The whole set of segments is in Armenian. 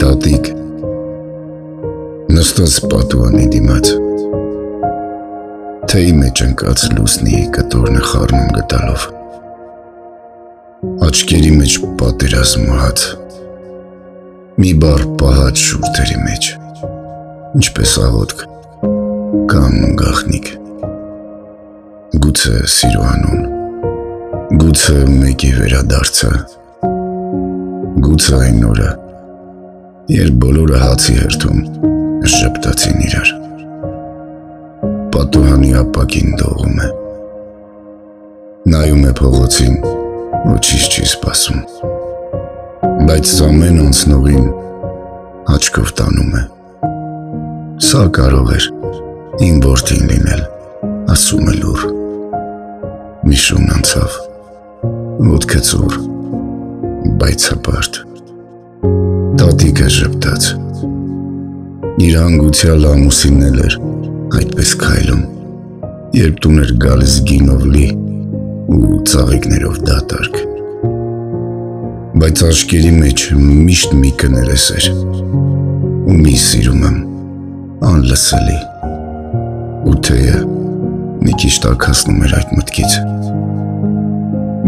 տատիկ նստած պատուանի դիմաց, թեյի մեջ ընկած լուսնի կտորն է խառնում գտալով, աչքերի մեջ պատերազմ հաց, մի բառ պահած շուրթերի մեջ, ինչպես աղոտք կամ գաղտնիք, գուցե սիրո անուն, գուցե մեկի վերադարձը, գուցե այն օրը, երբ բոլորը հացի հերթում ժպտացին իրար, պատուհանի ապակին դողում է, նայում է փողոցին, ոչինչ չի սպասում, բայց ամեն անցնողին աչքով տանում է, սա կարող էր իմ որդին լինել, ասում է լուռ, մի շուն անցավ, ոտքը ծուռ, բայց հպարտ, տատիկը ժպտաց, իր հանգուցյալ ամուսինն էլ էր այդպես քայլում, երբ տուն էր գալիս գինով լի ու ծաղիկներով դատարկ, բայց աչքերի մեջ միշտ մի կներես էր, ու մի սիրում եմ, անլսելի, ու թեյը մի քիչ տաքացնում էր այդ մտքից,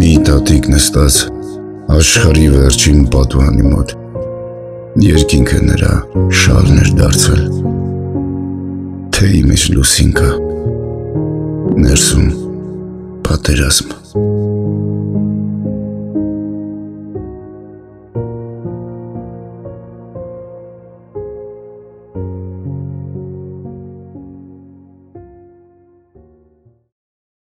մի տատիկ նստած աշխարհի վերջին պատուհանի մոտ, երկինքը նրա շալն էր դարձել, թեյի մեջ լուսին կա, ներսում պատերազմ։